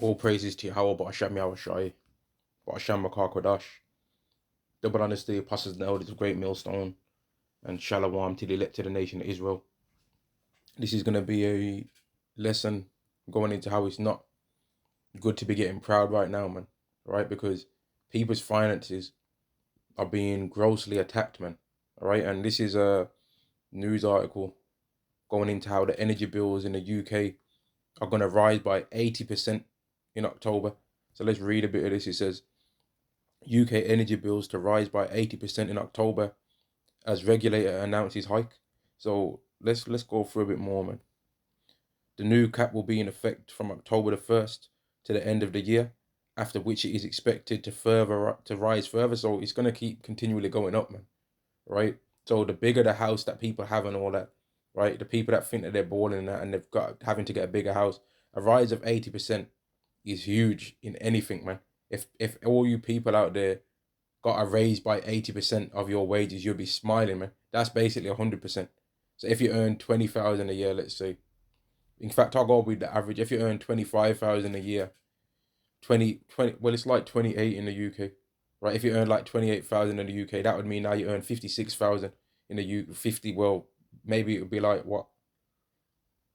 All praises to Yahweh, Ba'ashem Yahushai, Ba'ashem Makar Kodash. Double honors to the apostles and elders of Great Millstone, and Shalom to the elected nation of Israel. This is going to be a lesson going into how it's not good to be getting proud right now, man. Right? Because people's finances are being grossly attacked, man. All right? And this is a news article going into how the energy bills in the UK are going to rise by 80% in October. So let's read a bit of this. It says, UK energy bills to rise by 80% in October as regulator announces hike. So let's go through a bit more, man. The new cap will be in effect from October the 1st to the end of the year, after which it is expected to rise further. So it's going to keep continually going up, man. Right? So the bigger the house that people have and all that, right? The people that think that they're balling and that and they've got having to get a bigger house, a rise of 80% is huge in anything, man. If all you people out there got a raise by 80% of your wages, you'll be smiling, man. That's basically 100%. So if you earn 20,000 a year, let's say, in fact, I'll go with the average. If you earn 25,000 a year, 20, well, it's like 28 in the UK, right? If you earn like 28,000 in the UK, that would mean now you earn 56,000 in the UK, 50, well, maybe it would be like what,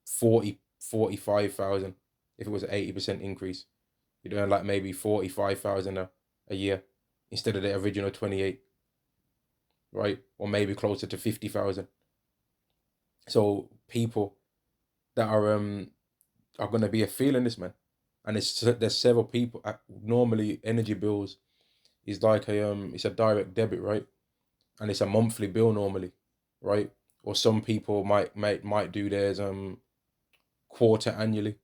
45,000 if it was an 80% increase. You'd earn like maybe 45,000 a year instead of the original 28, right? Or maybe closer to 50,000. So people that are gonna be feeling this, man. And there's several people. Normally, energy bills is like it's a direct debit, right? And it's a monthly bill normally, right? Or some people might do theirs quarter annually,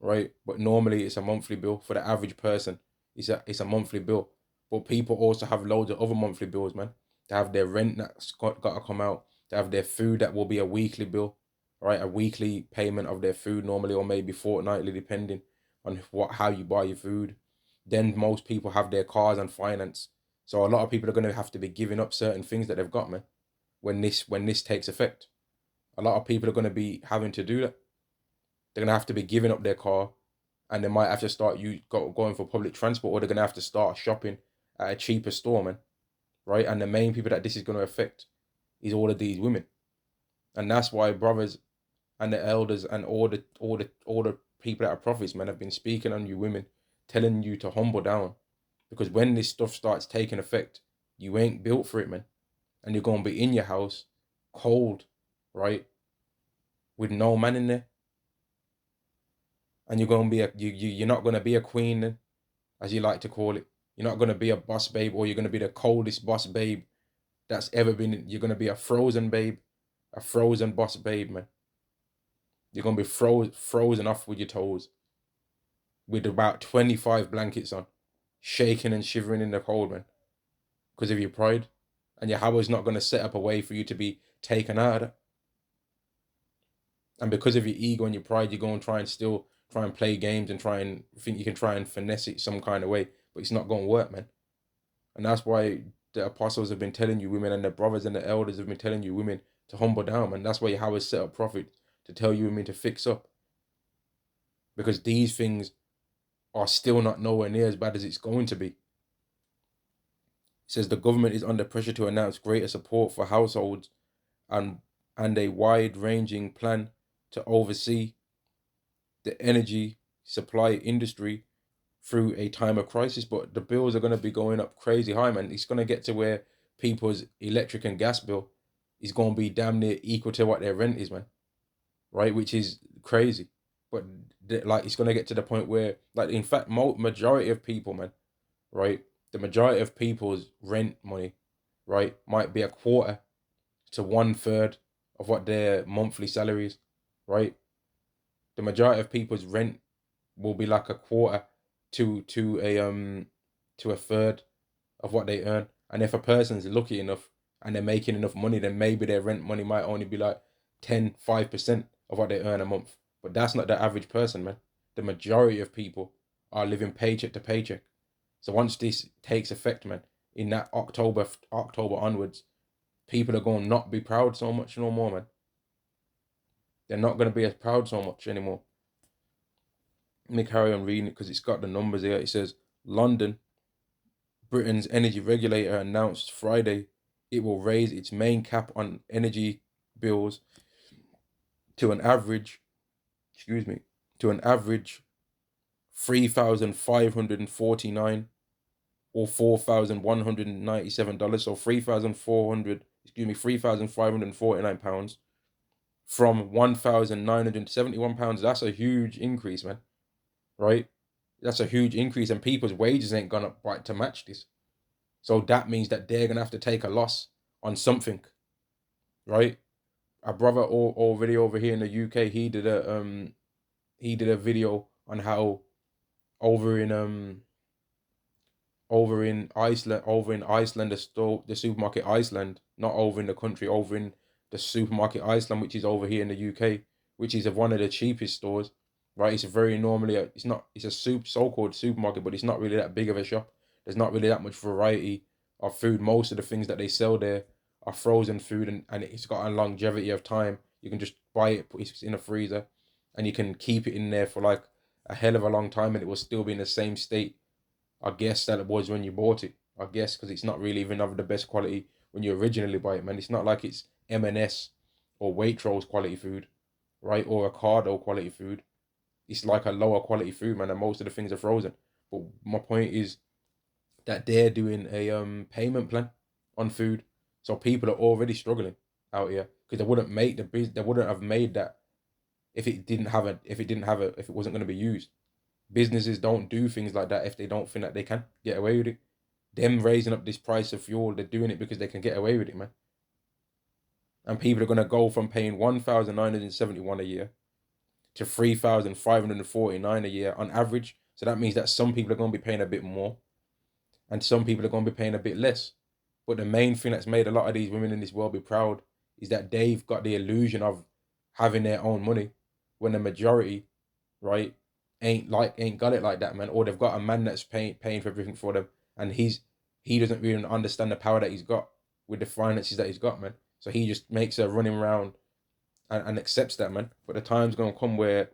right? But normally it's a monthly bill for the average person. It's a monthly bill. But people also have loads of other monthly bills, man. They have their rent that's got to come out. They have their food that will be a weekly bill, right? A weekly payment of their food normally, or maybe fortnightly, depending on how you buy your food. Then most people have their cars and finance. So a lot of people are going to have to be giving up certain things that they've got, man. When this takes effect, a lot of people are going to be having to do that. They're gonna have to be giving up their car, and they might have to start going for public transport, or they're gonna have to start shopping at a cheaper store, man. Right? And the main people that this is gonna affect is all of these women, and that's why brothers and the elders and all the people that are prophets, man, have been speaking on you women, telling you to humble down, because when this stuff starts taking effect, you ain't built for it, man, and you're gonna be in your house, cold, right, with no man in there, and you're gonna be you're not gonna be a queen then, as you like to call it. You're not gonna be a boss babe, or you're gonna be the coldest boss babe that's ever been. You're gonna be a frozen babe, a frozen boss babe, man. You're gonna be frozen off with your toes, with about 25 blankets on, shaking and shivering in the cold, man, because of your pride, and your Yahweh's not gonna set up a way for you to be taken out of that. And because of your ego and your pride, you're going to try and play games and try and think you can try and finesse it some kind of way, but it's not going to work, man. And that's why the apostles have been telling you women, and the brothers and the elders have been telling you women to humble down, man. That's why Yahweh set up prophets to tell you women to fix up, because these things are still not nowhere near as bad as it's going to be. It says the government is under pressure to announce greater support for households and a wide-ranging plan to oversee the energy supply industry through a time of crisis. But the bills are going to be going up crazy high, man. It's going to get to where people's electric and gas bill is going to be damn near equal to what their rent is, man. Right? Which is crazy. But like, it's going to get to the point where, like, in fact, majority of people, man, right? The majority of people's rent money, right, might be a quarter to 1/3 of what their monthly salary is, right? The majority of people's rent will be like a quarter to a third of what they earn. And if a person's lucky enough and they're making enough money, then maybe their rent money might only be like 5% of what they earn a month. But that's not the average person, man. The majority of people are living paycheck to paycheck. So once this takes effect, man, in that October onwards, people are going to not be proud so much no more, man. They're not going to be as proud so much anymore. Let me carry on reading it because it's got the numbers here. It says London, Britain's energy regulator, announced Friday it will raise its main cap on energy bills to an average, excuse me, to an average 3,549 or $4,197. So 3,400, excuse me, £3,549 from £1,971. That's a huge increase, man. Right? That's a huge increase, and people's wages ain't gonna right to match this. So that means that they're gonna have to take a loss on something, right? A brother already over here in the UK, he did a video on how over in Iceland, the supermarket Iceland, not over in the country, over in the supermarket Iceland, which is over here in the UK, which is one of the cheapest stores, right? It's it's a so-called supermarket, but it's not really that big of a shop. There's not really that much variety of food. Most of the things that they sell there are frozen food, and it's got a longevity of time. You can just buy it, put it in a freezer, and you can keep it in there for like a hell of a long time, and it will still be in the same state, I guess, that it was when you bought it. I guess because it's not really even of the best quality when you originally buy it, man. It's not like it's M&S or Waitrose quality food, right? Or Ocado quality food. It's like a lower quality food, man, and most of the things are frozen. But my point is that they're doing a payment plan on food, so people are already struggling out here because they wouldn't have made that if it wasn't going to be used. Businesses don't do things like that if they don't think that they can get away with it. Them raising up this price of fuel, they're doing it because they can get away with it, man. And people are gonna go from paying 1,971 a year to 3,549 a year on average. So that means that some people are gonna be paying a bit more, and some people are gonna be paying a bit less. But the main thing that's made a lot of these women in this world be proud is that they've got the illusion of having their own money, when the majority, right, ain't got it like that, man. Or they've got a man that's paying for everything for them, and he doesn't really understand the power that he's got with the finances that he's got, man. So he just makes a running around and accepts that, man. But the time's gonna come where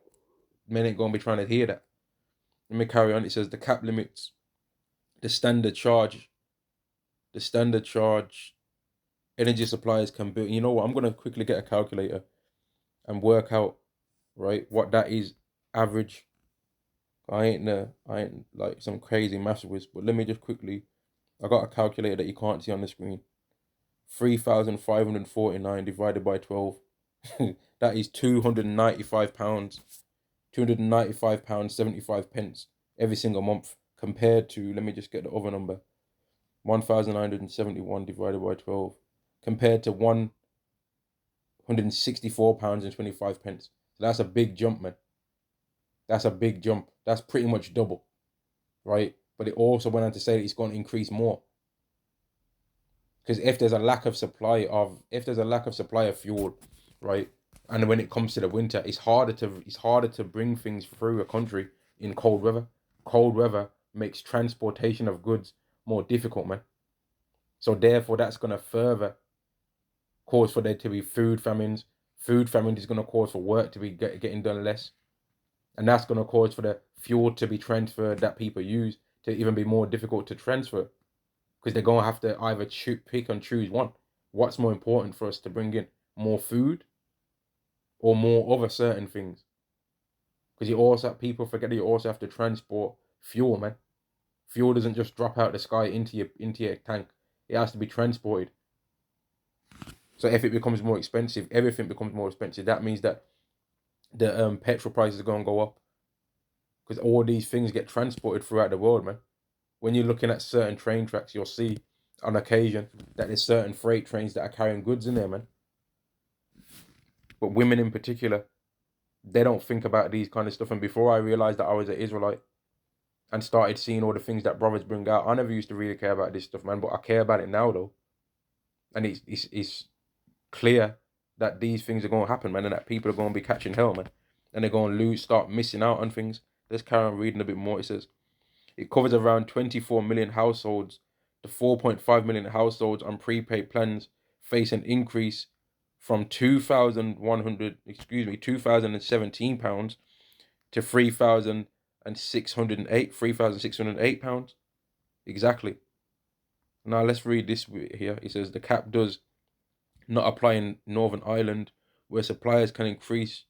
men ain't gonna be trying to hear that. Let me carry on. It says the cap limits the standard charge, the standard charge energy suppliers can build. You know what? I'm gonna quickly get a calculator and work out, right, what that is average. I ain't like some crazy maths whiz, but let me just quickly. I got a calculator that you can't see on the screen. 3,549 divided by 12. That is £295. £295 75 pence every single month, compared to, let me just get the other number. 1,971 divided by 12, compared to £164 and 25 pence. So that's a big jump, man. That's a big jump. That's pretty much double, right? But it also went on to say that it's going to increase more. Because if there's a lack of supply of fuel, right, and when it comes to the winter, it's harder to bring things through a country in cold weather. Cold weather makes transportation of goods more difficult, man. So therefore, that's gonna further cause for there to be food famines. Food famine is gonna cause for work to be getting done less, and that's gonna cause for the fuel to be transferred that people use to even be more difficult to transfer, because they're gonna have to either pick and choose one. What's more important for us to bring in, more food or more other certain things? Because people forget that you also have to transport fuel, man. Fuel doesn't just drop out the sky into your tank. It has to be transported. So if it becomes more expensive, everything becomes more expensive. That means that the petrol prices are gonna go up, because all these things get transported throughout the world, man. When you're looking at certain train tracks, you'll see on occasion that there's certain freight trains that are carrying goods in there, man. But women in particular, they don't think about these kind of stuff. And before I realized that I was an Israelite and started seeing all the things that brothers bring out, I never used to really care about this stuff, man. But I care about it now, though. And it's clear that these things are going to happen, man, and that people are going to be catching hell, man. And they're going to start missing out on things. Let's carry on reading a bit more. It says, it covers around 24 million households. The 4.5 million households on prepaid plans face an increase from £2,017 to £3,000 £3,608. Exactly. Now let's read this here. It says the cap does not apply in Northern Ireland, where suppliers can increase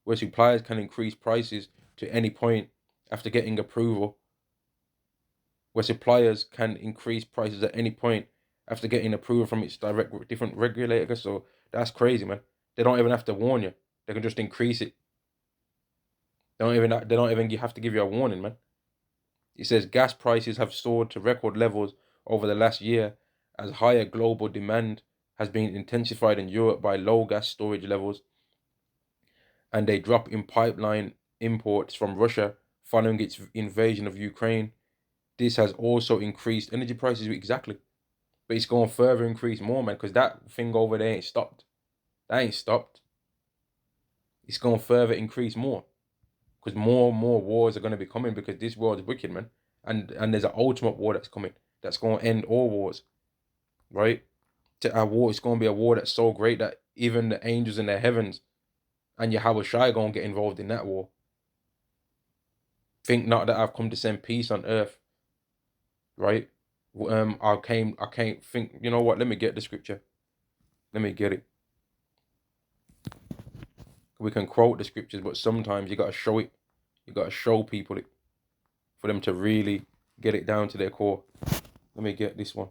prices to any point after getting approval. Where suppliers can increase prices at any point after getting approval from its different regulator. So that's crazy, man. They don't even have to warn you. They can just increase it. They don't even have to give you a warning, man. It says gas prices have soared to record levels over the last year as higher global demand has been intensified in Europe by low gas storage levels and a drop in pipeline imports from Russia following its invasion of Ukraine. This has also increased energy prices. Exactly. But it's going to further increase more, man, because that thing over there ain't stopped. That ain't stopped. It's going to further increase more. Because more and more wars are going to be coming because this world is wicked, man. And there's an ultimate war that's coming. That's going to end all wars. Right? A war, it's going to be a war that's so great that even the angels in the heavens and Yahweh Shai going to get involved in that war. Think not that I've come to send peace on earth. Right? I can't think, you know what? Let me get the scripture. Let me get it. We can quote the scriptures, but sometimes you got to show it. You got to show people it for them to really get it down to their core. Let me get this one.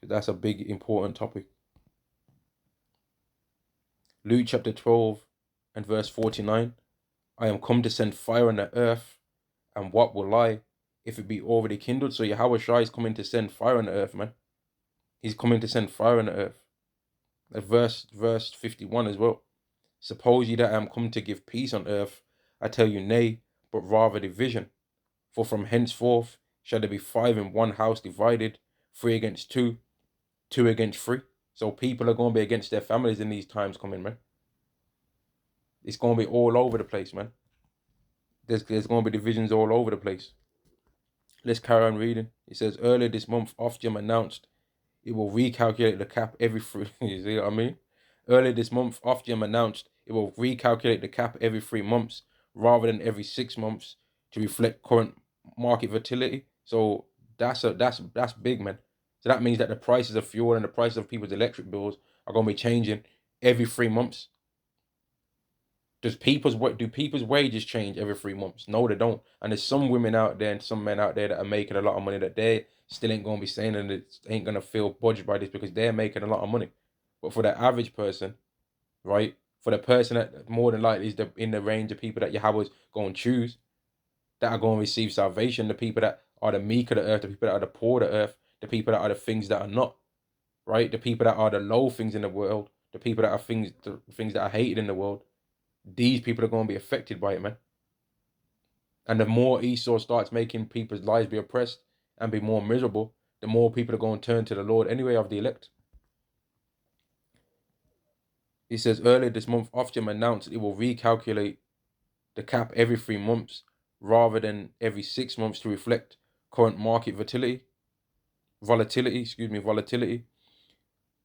That's a big, important topic. Luke chapter 12 and verse 49. I am come to send fire on the earth, and what will I, if it be already kindled? So Yahweh Shai is coming to send fire on the earth, man. He's coming to send fire on the earth. Verse 51 as well. Suppose ye that I am come to give peace on earth, I tell you nay, but rather division. For from henceforth shall there be 5 in one house divided, 3 against 2, 2 against 3. So people are going to be against their families in these times coming, man. It's going to be all over the place, man. There's going to be divisions all over the place. Let's carry on reading. It says, earlier this month, Ofgem announced it will recalculate the cap every 3... You see what I mean? Earlier this month, Ofgem announced it will recalculate the cap every 3 months rather than every 6 months to reflect current market volatility. So that's big, man. So that means that the prices of fuel and the prices of people's electric bills are going to be changing every 3 months. Do people's wages change every 3 months? No, they don't. And there's some women out there and some men out there that are making a lot of money that they still ain't going to be saying, and it ain't going to feel budged by this because they're making a lot of money. But for the average person, right? For the person that more than likely is in the range of people that Yahweh's going to choose, that are going to receive salvation, the people that are the meek of the earth, the people that are the poor of the earth, the people that are the things that are not, right? The people that are the low things in the world, the people that are the things that are hated in the world. These people are going to be affected by it, man. And the more Esau starts making people's lives be oppressed and be more miserable, the more people are going to turn to the Lord anyway of the elect. He says earlier this month, Ofgem announced it will recalculate the cap every 3 months rather than every 6 months to reflect current market volatility.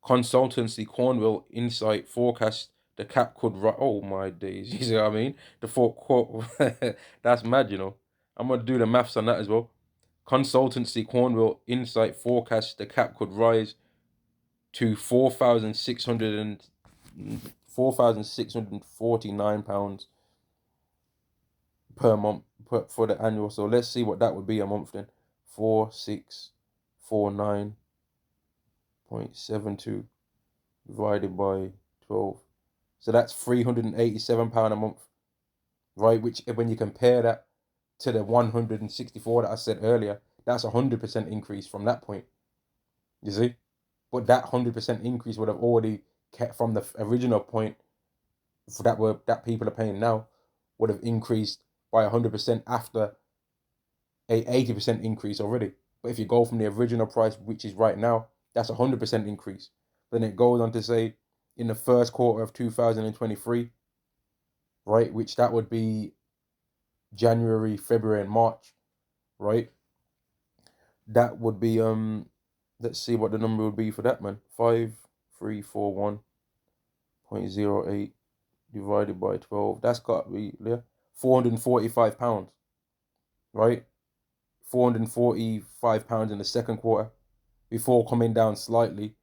Consultancy Cornwall Insight forecast the cap could rise. Oh my days, you see what I mean? That's mad, you know. I'm gonna do the maths on that as well. Consultancy Cornwall Insight forecasts the cap could rise to £4,649 per month for the annual. So let's see what that would be a month then. 4649.72 divided by 12. So that's £387 a month, right? Which, when you compare that to the 164 that I said earlier, that's 100% increase from that point. You see? But that 100% increase would have already kept from the original point that people are paying now, would have increased by 100% after a 80% increase already. But if you go from the original price, which is right now, that's 100% increase. Then it goes on to say in the first quarter of 2023, right, which that would be January, February, and March, right? That would be let's see what the number would be for that, man. 5341.08 divided by 12. That's got to be, yeah, £445, right? £445 in the second quarter before coming down slightly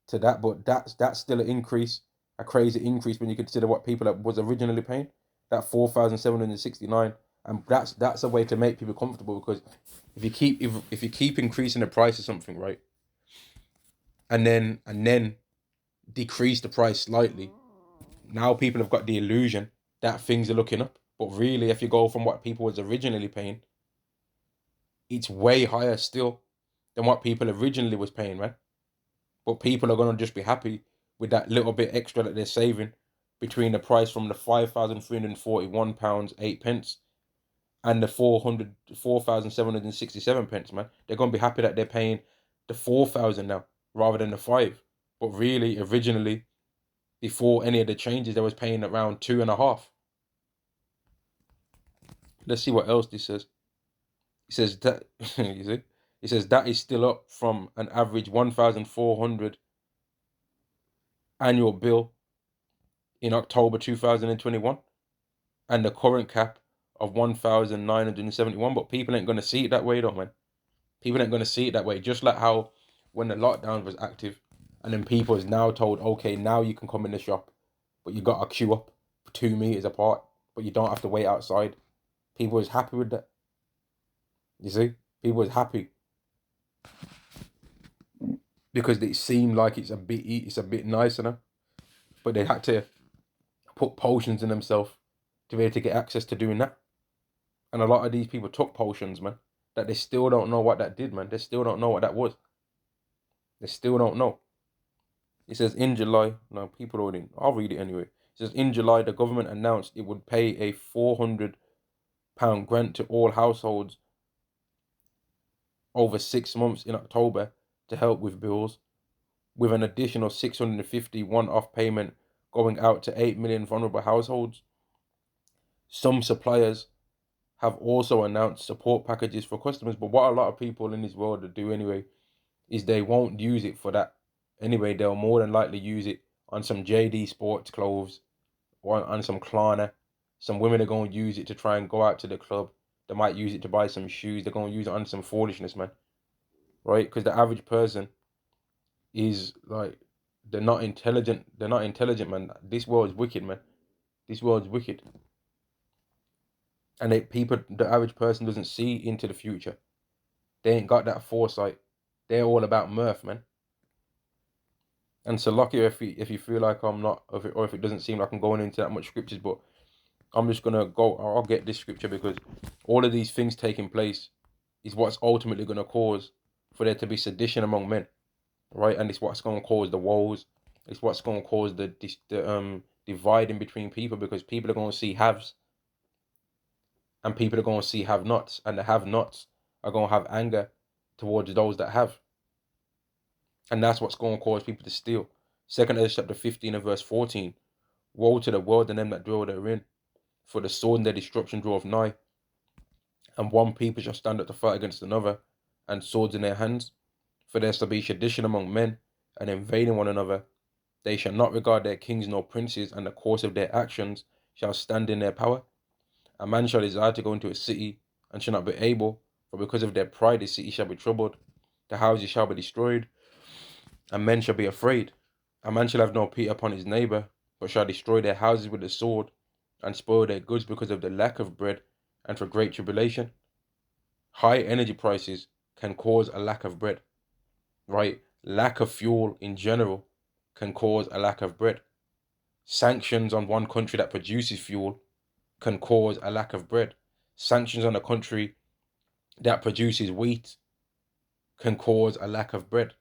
to that. But that's still an increase, a crazy increase when you consider what people that was originally paying, that 4,769. And that's a way to make people comfortable, because if you keep increasing the price of something, right, and then decrease the price slightly, now people have got the illusion that things are looking up. But really, if you go from what people was originally paying, it's way higher still than what people originally was paying, man. But people are gonna just be happy with that little bit extra that they're saving between the price from the £5,341.08 and the 4,767 pence, man. They're gonna be happy that they're paying the 4,000 now rather than the five. But really, originally, before any of the changes, they was paying around 2.5. Let's see what else this says. It says that you see, it says that is still up from an average 1,400 annual bill in October 2021, and the current cap of 1,971. But people ain't gonna see it that way, though, man. People ain't gonna see it that way. Just like how when the lockdown was active, and then people is now told, okay, now you can come in the shop, but you gotta queue up 2 meters apart, but you don't have to wait outside. People is happy with that. You see, people is happy because it seemed like it's a bit nicer now, but they had to put potions in themselves to be able to get access to doing that. And a lot of these people took potions, man, that they still don't know what that did, man. They still don't know what that was. They still don't know. It says in July, no, people already, I'll read it anyway. It says in July, the government announced it would pay a £400 grant to all households over 6 months in October to help with bills, with an additional 650 one-off payment going out to 8 million vulnerable households. Some suppliers have also announced support packages for customers, but what a lot of people in this world do anyway is they won't use it for that. Anyway, they'll more than likely use it on some JD Sports clothes or on some Klarna. Some women are going to use it to try and go out to the club. They might use it to buy some shoes. They're going to use it on some foolishness, man. Right? Because the average person is like, they're not intelligent. They're not intelligent, man. This world is wicked, man. This world is wicked. And the average person doesn't see into the future. They ain't got that foresight. They're all about mirth, man. And so lucky if you feel like I'm not, or if it doesn't seem like I'm going into that much scriptures, but I'm just gonna go. I'll get this scripture because all of these things taking place is what's ultimately gonna cause for there to be sedition among men, right? And it's what's gonna cause the woes. It's what's gonna cause the dividing between people, because people are gonna see haves and people are gonna see have-nots, and the have-nots are gonna have anger towards those that have. And that's what's going to cause people to steal. 2 Ezra chapter 15 and verse 14. Woe to the world and them that dwell therein, for the sword and their destruction draweth nigh. And one people shall stand up to fight against another, and swords in their hands. For there shall be sedition among men, and invading one another. They shall not regard their kings nor princes, and the course of their actions shall stand in their power. A man shall desire to go into a city, and shall not be able, for because of their pride the city shall be troubled, the houses shall be destroyed, and men shall be afraid. A man shall have no pity upon his neighbor, but shall destroy their houses with the sword, and spoil their goods because of the lack of bread and for great tribulation. High energy prices can cause a lack of bread, right? Lack of fuel in general can cause a lack of bread. Sanctions on one country that produces fuel can cause a lack of bread. Sanctions on a country that produces wheat can cause a lack of bread.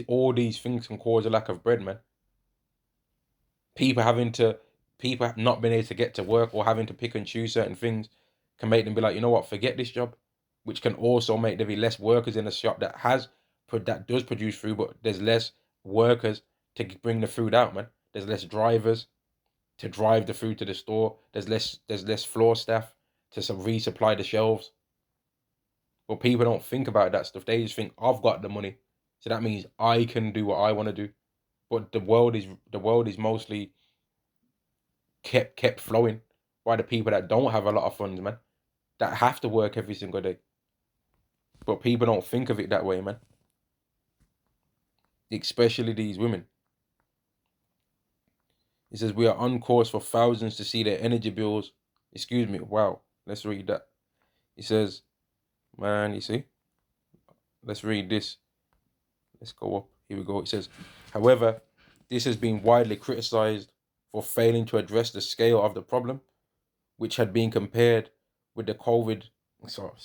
All these things can cause a lack of bread, man. People not being able to get to work or having to pick and choose certain things can make them be like, you know what, forget this job, which can also make there be less workers in a shop that does produce food, but there's less workers to bring the food out, man. There's less drivers to drive the food to the store. There's less floor staff to resupply the shelves. But people don't think about that stuff. They just think, I've got the money, so that means I can do what I want to do. But the world is mostly kept flowing by the people that don't have a lot of funds, man, that have to work every single day. But people don't think of it that way, man. Especially these women. It says we are on course for thousands to see their energy bills. Excuse me. Wow. Let's read that. It says, man, you see? Let's read this. Let's go up. Here we go. It says, however, this has been widely criticized for failing to address the scale of the problem, which had been compared with the COVID. So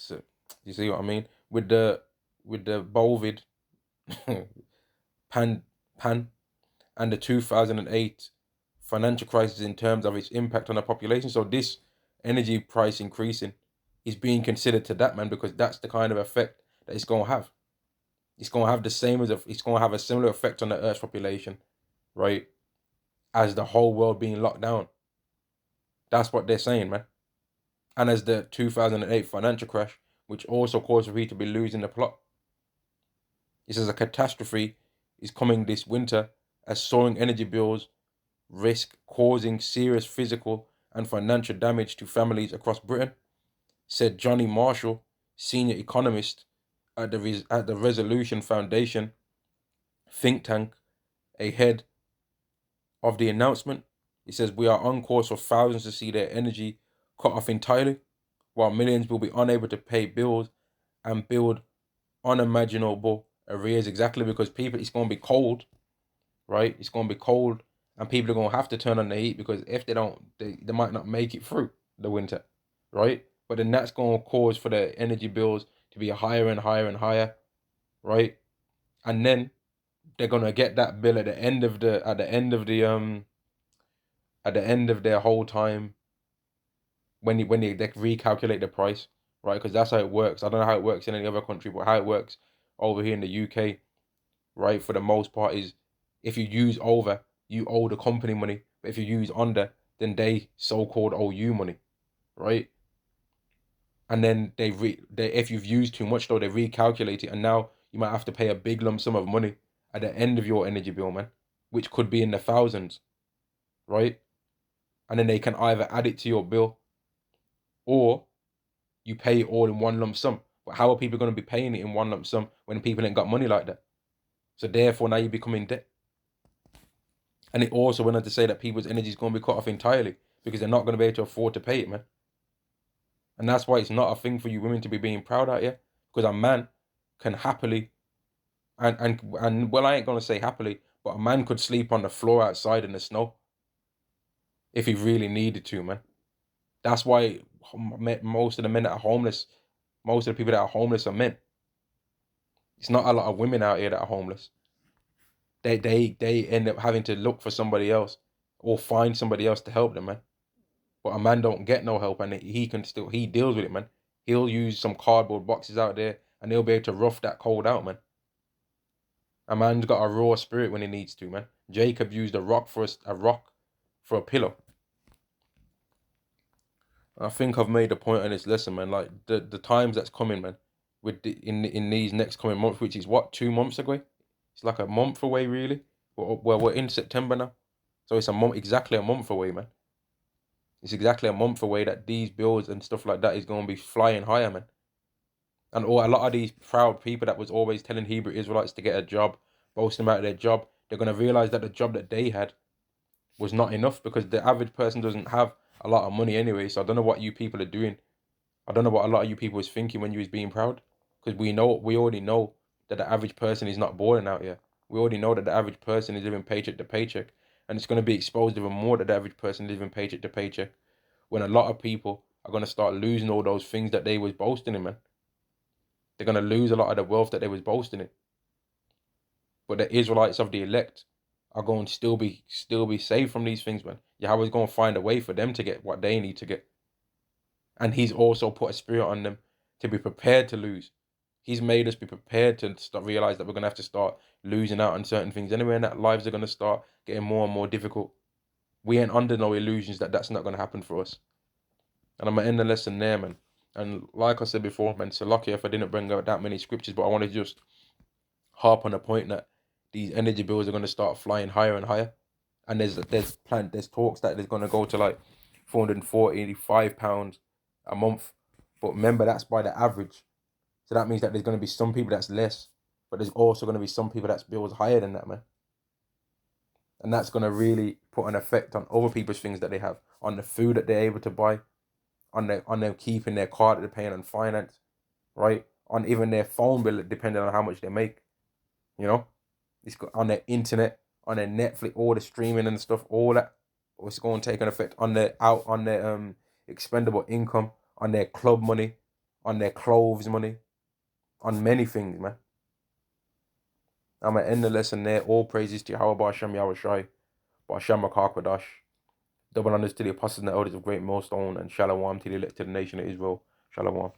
you see what I mean? With the COVID pan and the 2008 financial crisis in terms of its impact on the population. So this energy price increasing is being considered to that, man, because that's the kind of effect that it's going to have. It's going to have the same as it's going to have a similar effect on the Earth's population, right? As the whole world being locked down. That's what they're saying, man. And as the 2008 financial crash, which also caused people to be losing the plot. It says a catastrophe is coming this winter as soaring energy bills risk causing serious physical and financial damage to families across Britain, said Johnny Marshall, senior economist at the Resolution Foundation think tank, ahead of the announcement. He says we are on course for thousands to see their energy cut off entirely, while millions will be unable to pay bills and build unimaginable arrears, exactly because people, it's going to be cold, right? It's going to be cold, and people are going to have to turn on the heat, because if they don't, they might not make it through the winter, right? But then that's going to cause for the energy bills to be higher and higher and higher, right? And then they're going to get that bill at the end of their whole time, when they recalculate the price, right? Because that's how it works. I don't know how it works in any other country, but how it works over here in the UK, right, for the most part, is if you use over, you owe the company money. But if you use under, then they so-called owe you money, right? And then they if you've used too much, though, they recalculate it, and now you might have to pay a big lump sum of money at the end of your energy bill, man, which could be in the thousands, right? And then they can either add it to your bill, or you pay it all in one lump sum. But how are people going to be paying it in one lump sum when people ain't got money like that? So therefore, now you become in debt. And it also went on to say that people's energy is going to be cut off entirely, because they're not going to be able to afford to pay it, man. And that's why it's not a thing for you women to be being proud out here, because a man can happily, and well, I ain't going to say happily, but a man could sleep on the floor outside in the snow if he really needed to, man. That's why most of the men that are homeless, most of the people that are homeless are men. It's not a lot of women out here that are homeless. They end up having to look for somebody else or find somebody else to help them, man. But a man don't get no help, and he deals with it, man. He'll use some cardboard boxes out there, and he'll be able to rough that cold out, man. A man's got a raw spirit when he needs to, man. Jacob used a rock for a pillow. I think I've made a point on this lesson, man. Like the times that's coming, man, with in these next coming months, which is what, 2 months away. It's like a month away, really. Well, we're in September now, so it's exactly a month away, man. It's exactly a month away that these bills and stuff like that is going to be flying higher, man. And a lot of these proud people that was always telling Hebrew Israelites to get a job, boasting about their job, they're going to realize that the job that they had was not enough, because the average person doesn't have a lot of money anyway. So I don't know what you people are doing. I don't know what a lot of you people was thinking when you was being proud, because we already know that the average person is not balling out here. We already know that the average person is living paycheck to paycheck, and it's going to be exposed even more that the average person is living paycheck to paycheck, when a lot of people are going to start losing all those things that they was boasting in, man. They're going to lose a lot of the wealth that they was boasting in. But the Israelites of the elect are going to still be saved from these things, man. Yahweh's going to find a way for them to get what they need to get. And he's also put a spirit on them to be prepared to lose. He's made us be prepared to realize that we're going to have to start losing out on certain things anyway, and that lives are going to start getting more and more difficult. We ain't under no illusions that that's not going to happen for us. And I'm going to end the lesson there, man. And like I said before, man, so lucky if I didn't bring out that many scriptures, but I want to just harp on the point that these energy bills are going to start flying higher and higher and there's talks that there's gonna go to like £445 a month. But remember, that's by the average. So that means that there's gonna be some people that's less, but there's also gonna be some people that's bills higher than that, man. And that's gonna really put an effect on other people's things that they have, on the food that they're able to buy, on them keeping their car that they're paying on finance, right? On even their phone bill, depending on how much they make, you know? It's got on their internet, on their Netflix, all the streaming and stuff, all that. It's going to take an effect on their expendable income, on their club money, on their clothes money, on many things, man. I'm gonna end the lesson there. All praises to Yahweh Ba'Shem Yahweh Shai, Ba'Shem Rakakadash. Double honors to the apostles and the elders of Great Millstone, and Shalom to the elected nation of Israel. Shalom.